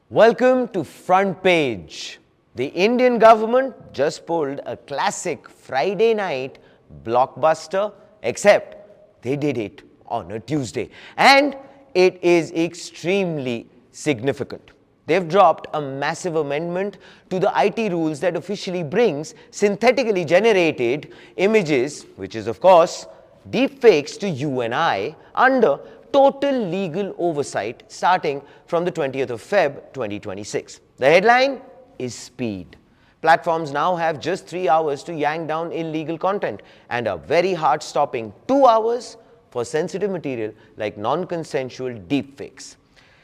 Welcome to Front Page. The Indian government just pulled a classic Friday night blockbuster, except they did it on a Tuesday. And it is extremely significant. They've dropped a massive amendment to the IT rules that officially brings synthetically generated images, which is of course deepfakes, to you and I under total legal oversight starting from the 20th of Feb 2026. The headline is speed. Platforms now have just 3 hours to yank down illegal content and a very hard-stopping 2 hours for sensitive material like non-consensual deepfakes.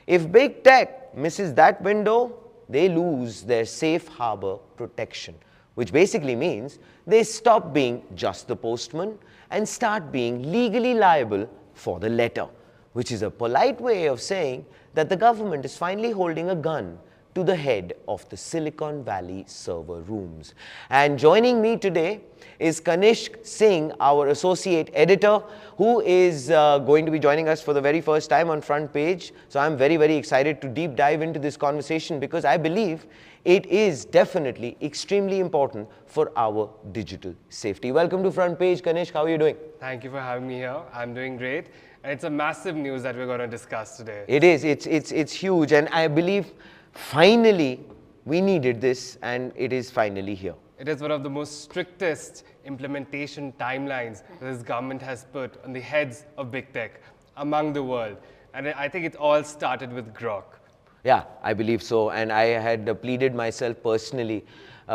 If big tech misses that window, they lose their safe harbor protection, which basically means they stop being just the postman and start being legally liable for the letter, which is a polite way of saying that the government is finally holding a gun to the head of the Silicon Valley server rooms. And joining me today is Kanishk Singh, our associate editor, who is going to be joining us for the very first time on Front Page. So I'm very, very excited to deep dive into this conversation because I believe it is definitely extremely important for our digital safety. Welcome to Front Page, Kanishk. How are you doing? Thank you for having me here. I'm doing great. And it's a massive news that we're going to discuss today. It is. It's huge. And I believe finally we needed this, and it is finally here. It is one of the most strictest implementation timelines that this government has put on the heads of big tech among the world. And I think it all started with Grok. Yeah, I believe so. And I had pleaded myself personally to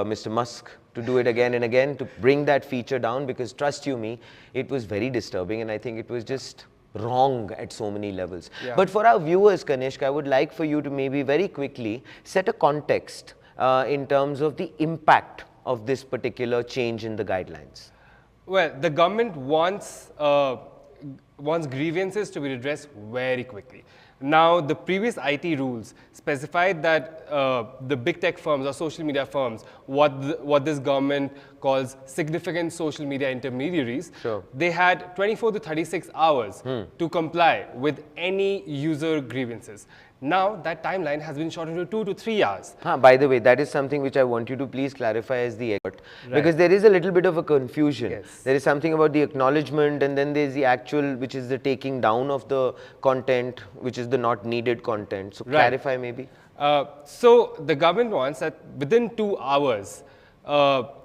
Mr. Musk to do it again and again, to bring that feature down, because trust you me, it was very disturbing and I think it was just wrong at so many levels. Yeah. But for our viewers, Kanishk, I would like for you to maybe very quickly set a context in terms of the impact of this particular change in the guidelines. Well, the government wants grievances to be redressed very quickly. Now, the previous IT rules specified that the big tech firms or social media firms, what this government calls significant social media intermediaries, sure, they had 24 to 36 hours to comply with any user grievances. Now, that timeline has been shortened to 2 to 3 hours. By the way, that is something which I want you to please clarify as the expert, because there is a little bit of a confusion. Yes. There is something about the acknowledgement, and then there is the actual, which is the taking down of the content, which is the not needed content. So clarify maybe. So the government wants that within 2 hours,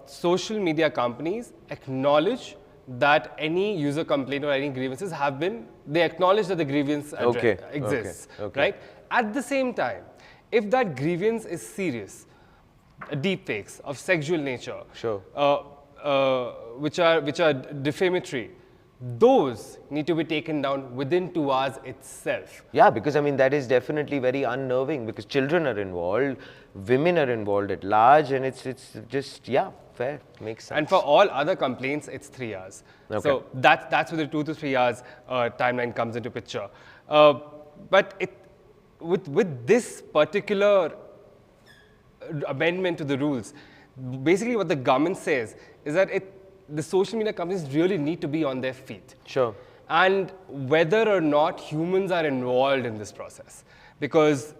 social media companies acknowledge that any user complaint or any grievances have been, they acknowledge that the grievance exists, right? At the same time, if that grievance is serious, deepfakes of sexual nature, sure, which are defamatory, those need to be taken down within 2 hours itself. Yeah, because I mean, that is definitely very unnerving, because children are involved, women are involved at large, and it's just, yeah, fair, makes sense. And for all other complaints, it's 3 hours. Okay. So that's where the 2 to 3 hours timeline comes into picture. But with this particular amendment to the rules, basically what the government says is that the social media companies really need to be on their feet. Sure. And whether or not humans are involved in this process, because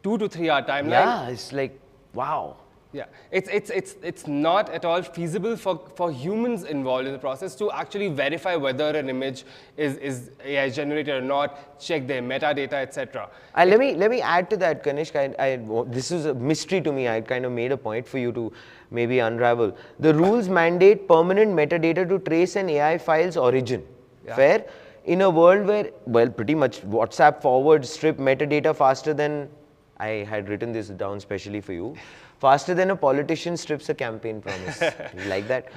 2 to 3 hour timeline. Yeah, it's like, wow. Yeah, it's not at all feasible for humans involved in the process to actually verify whether an image is AI generated or not, check their metadata, etc. Let me add to that, Kanishk. This is a mystery to me. I kind of made a point for you to maybe unravel. The rules mandate permanent metadata to trace an AI file's origin. Yeah. Fair? In a world where, well, pretty much WhatsApp forward strip metadata faster than, I had written this down specially for you, faster than a politician strips a campaign promise. Like that.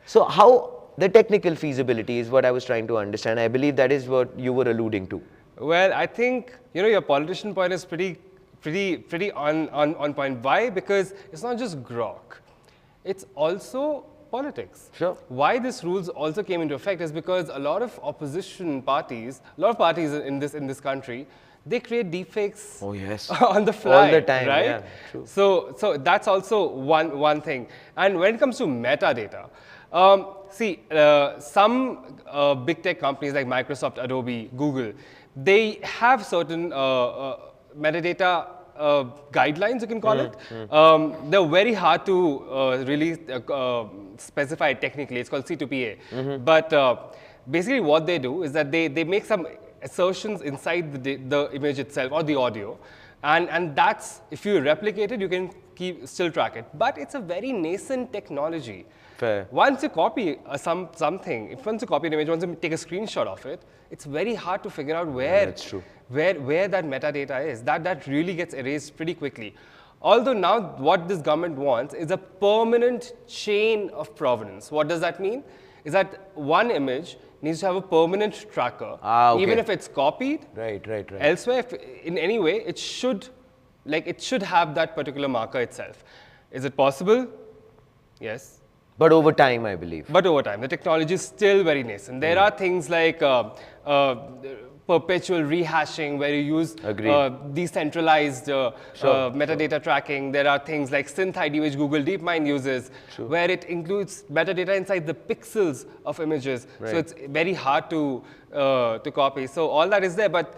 So how the technical feasibility is what I was trying to understand. I believe that is what you were alluding to. Well, I think, your politician point is pretty on point. Why? Because it's not just Grok. It's also politics. Sure. Why this rules also came into effect is because a lot of opposition parties, in this country, they create deepfakes on the fly. All the time, right? Yeah, true. So that's also one thing. And when it comes to metadata, some big tech companies like Microsoft, Adobe, Google, they have certain metadata guidelines, you can call it. They're very hard to really specify technically. It's called C2PA. But basically what they do is that they make some assertions inside the image itself or the audio. And that's, if you replicate it, you can still track it. But it's a very nascent technology. Fair. Once you copy something, once you copy an image, once you take a screenshot of it, it's very hard to figure out where, that's true. where that metadata is. That really gets erased pretty quickly. Although now what this government wants is a permanent chain of provenance. What does that mean? Is that one image needs to have a permanent tracker, okay. even if it's copied. Right. Elsewhere, if in any way, it should have that particular marker itself. Is it possible? Yes. But over time, I believe. But over time, the technology is still very nascent. There are things like perpetual rehashing, where you use decentralized metadata tracking. There are things like SynthID, which Google DeepMind uses, where it includes metadata inside the pixels of images. Right. So it's very hard to copy. So all that is there, but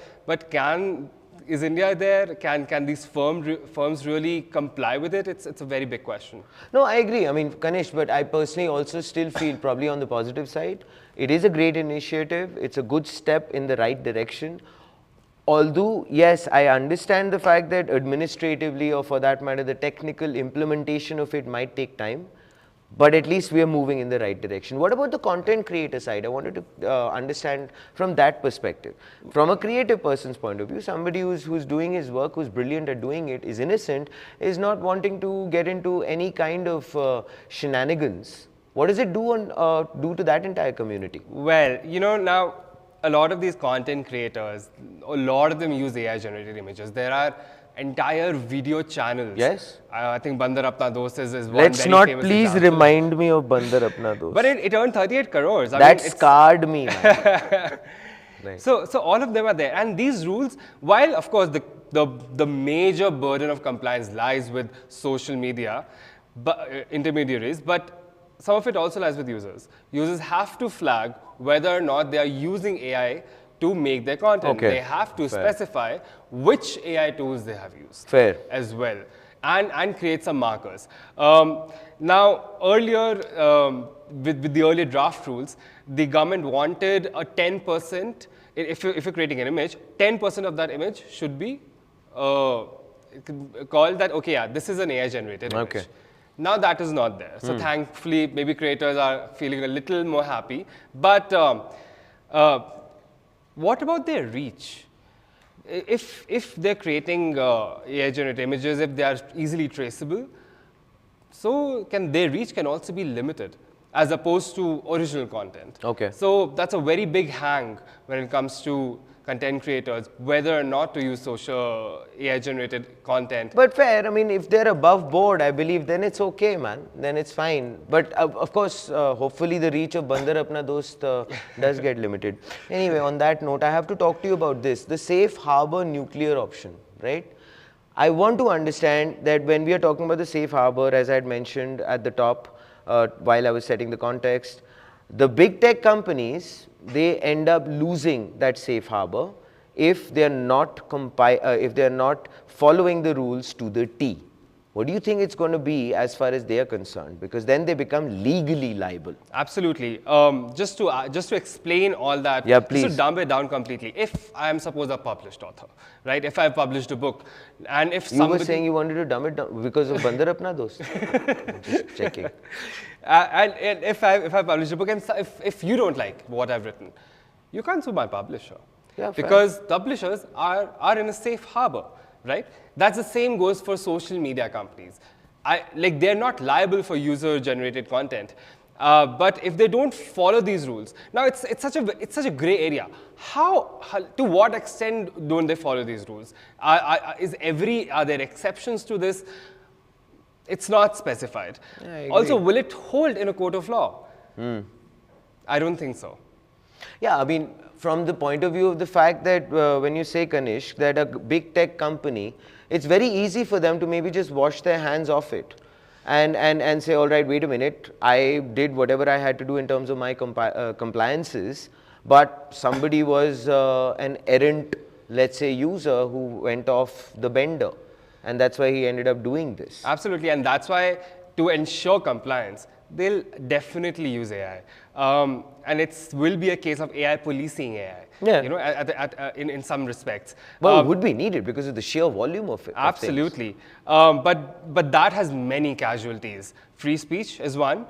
is India there? Can these firms really comply with it? It's a very big question. No, I agree. I mean, Kanish, but I personally also still feel, probably on the positive side, it is a great initiative. It's a good step in the right direction. Although, yes, I understand the fact that administratively, or for that matter, the technical implementation of it might take time. But at least we are moving in the right direction. What about the content creator side? I wanted to understand from that perspective. From a creative person's point of view, somebody who's doing his work, who's brilliant at doing it, is innocent, is not wanting to get into any kind of shenanigans. What does it do to that entire community? Well, now a lot of these content creators, a lot of them use AI-generated images. There are entire video channels. Yes. I think Bandar Apna Dost is one Let's very not famous please example. remind me of Bandar Apna Dost. But it earned 38 crores. That scarred me, man. Right. So all of them are there. And these rules, while of course the major burden of compliance lies with social media intermediaries, but some of it also lies with users. Users have to flag whether or not they are using AI to make their content. Okay. They have to specify which AI tools they have used. Fair. As well, and create some markers. Now, earlier, with the earlier draft rules, the government wanted a 10%, if you're creating an image, 10% of that image should be called that, okay, yeah, this is an AI-generated image. Okay. Now that is not there. So thankfully, maybe creators are feeling a little more happy. But what about their reach? If they're creating AI-generated images, if they are easily traceable, so their reach can also be limited as opposed to original content. Okay. So that's a very big hang when it comes to content creators, whether or not to use social AI-generated content. But fair, I mean, if they're above board, I believe, then it's okay, man. Then it's fine. But of course, hopefully the reach of Bandar Apna Dost does get limited. Anyway, on that note, I have to talk to you about this, the safe harbor nuclear option, right? I want to understand that when we are talking about the safe harbor, as I had mentioned at the top while I was setting the context, the big tech companies, they end up losing that safe harbor if they are not following the rules to the T. What do you think it's going to be as far as they are concerned? Because then they become legally liable. Absolutely. Just to explain all that, yeah, please. Just to dumb it down completely. If I am suppose a published author, right? If I published a book, and if you were saying you wanted to dumb it down because of Bandar Apna Dost. Just checking. And if I publish a book, and if you don't like what I've written, you can't sue my publisher. Yeah, because publishers are in a safe harbor, right? That's the same goes for social media companies. They're not liable for user-generated content, but if they don't follow these rules, now it's such a gray area. How to what extent don't they follow these rules? Are there exceptions to this? It's not specified. Yeah, also, will it hold in a court of law? I don't think so. Yeah, I mean, from the point of view of the fact that when you say, Kanish, that a big tech company, it's very easy for them to maybe just wash their hands off it and say, all right, wait a minute, I did whatever I had to do in terms of my compliances, but somebody was an errant let's say, user who went off the bender. And that's why he ended up doing this. Absolutely, and that's why to ensure compliance, they'll definitely use AI. And it will be a case of AI policing AI, Yeah. you know, in some respects. Well, it would be needed because of the sheer volume of it. Absolutely. But that has many casualties. Free speech is one.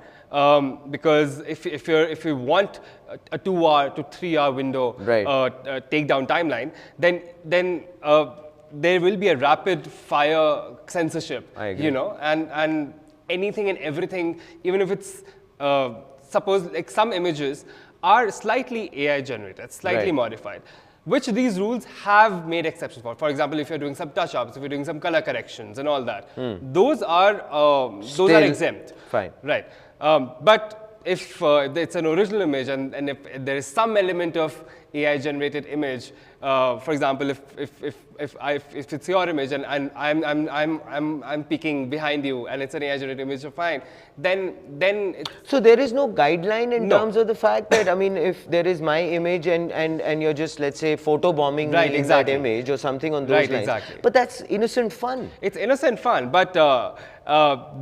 Because if you want a 2-hour to 3-hour window Right. takedown timeline, then there will be a rapid fire censorship. I agree. You know, and anything and everything, even if it's suppose like some images are slightly AI generated, slightly Right. modified, which these rules have made exceptions for. For example, if you're doing some touch-ups, if you're doing some color corrections and all that, those are Still exempt. fine. Right. But if it's an original image and if there is some element of AI generated image, for example, if it's your image and I'm peeking behind you and it's an AI generated image, fine. Then it's So there is no guideline in No. terms of the fact that, I mean, if there is my image and you're just, let's say, photobombing Right, me in exactly. that image or something on those Right, lines. exactly. But that's innocent fun. It's innocent fun, but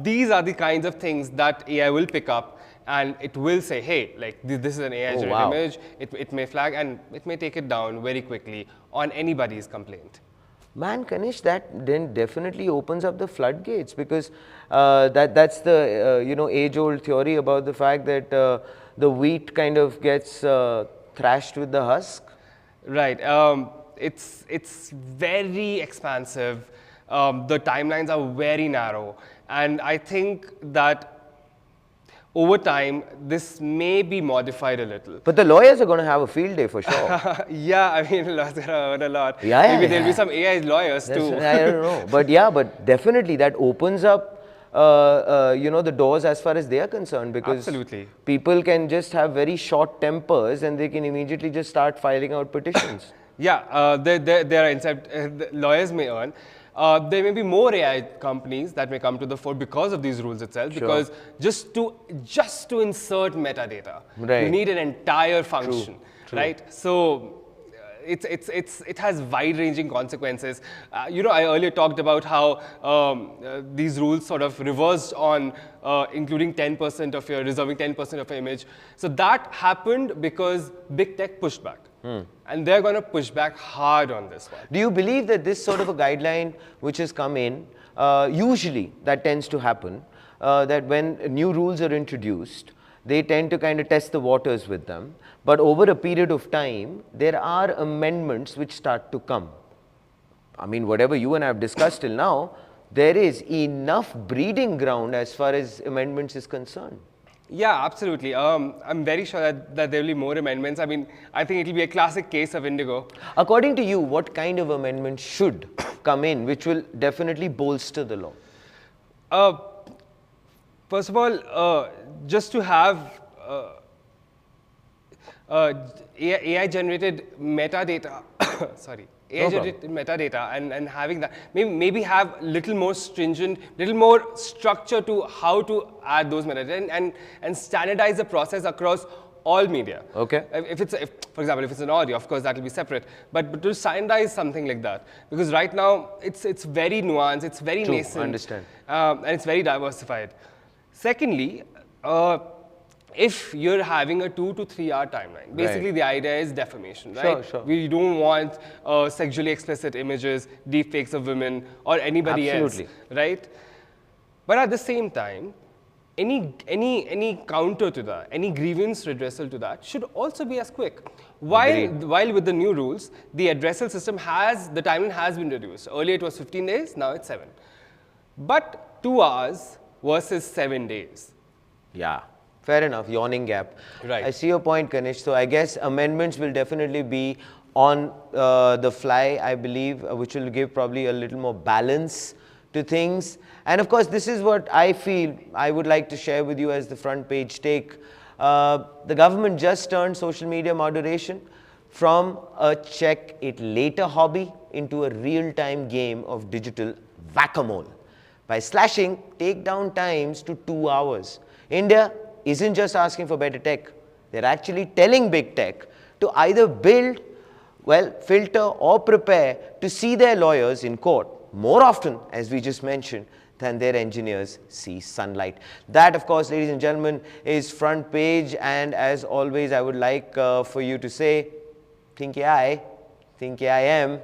these are the kinds of things that AI will pick up and it will say, hey, like this is an AI generated wow. image, it may flag and it may take it down very quickly on anybody's complaint. Man, Kanish, that then definitely opens up the floodgates because that's the age-old theory about the fact that the wheat kind of gets thrashed with the husk. Right. It's very expansive. The timelines are very narrow, and I think that over time this may be modified a little. But the lawyers are going to have a field day for sure. Yeah, I mean, lawyers are gonna earn a lot. Yeah, Maybe there'll be yeah. some AI lawyers too. I don't know. But yeah, but definitely that opens up, the doors as far as they are concerned because Absolutely. people can just have very short tempers and they can immediately just start filing out petitions. Yeah, there are lawyers may earn. There may be more AI companies that may come to the fore because of these rules itself. Sure. Because just to insert metadata, Right. you need an entire function, True. right? So it has wide-ranging consequences. I earlier talked about how these rules sort of reversed on including 10% of your reserving 10% of your image. So that happened because big tech pushed back. And they're going to push back hard on this one. Do you believe that this sort of a guideline which has come in, usually that tends to happen, that when new rules are introduced, they tend to kind of test the waters with them. But over a period of time, there are amendments which start to come. I mean, whatever you and I have discussed till now, there is enough breeding ground as far as amendments is concerned. Yeah, absolutely. I'm very sure that there will be more amendments. I mean, I think it will be a classic case of Indigo. According to you, what kind of amendments should come in which will definitely bolster the law? First of all, just to have AI-generated metadata, sorry, AI-generated metadata and having that, maybe have little more stringent, little more structure to how to add those metadata and standardize the process across all media. Okay. For example, if it's an audio, of course that will be separate. But to standardize something like that, because right now it's very nuanced, it's very True, nascent, understand. And it's very diversified. Secondly, if you're having a 2 to 3 hour timeline, basically Right. the idea is defamation, right? Sure. We don't want sexually explicit images, deepfakes of women or anybody Absolutely. else, right? But at the same time, any counter to that, any grievance redressal to that should also be as quick. While with the new rules, the addressal system the timeline has been reduced. Earlier it was 15 days, now it's 7. But 2 hours versus 7 days. Yeah, fair enough, yawning gap. Right. I see your point, Kanish. So I guess amendments will definitely be on the fly, I believe, which will give probably a little more balance to things. And of course, this is what I feel I would like to share with you as the front page take. The government just turned social media moderation from a check it later hobby into a real-time game of digital whack-a-mole by slashing takedown times to 2 hours. India isn't just asking for better tech. They're actually telling big tech to either build well, filter or prepare to see their lawyers in court more often, as we just mentioned, than their engineers see sunlight. That, of course, ladies and gentlemen, is front page. And as always, I would like for you to say, think AI, am.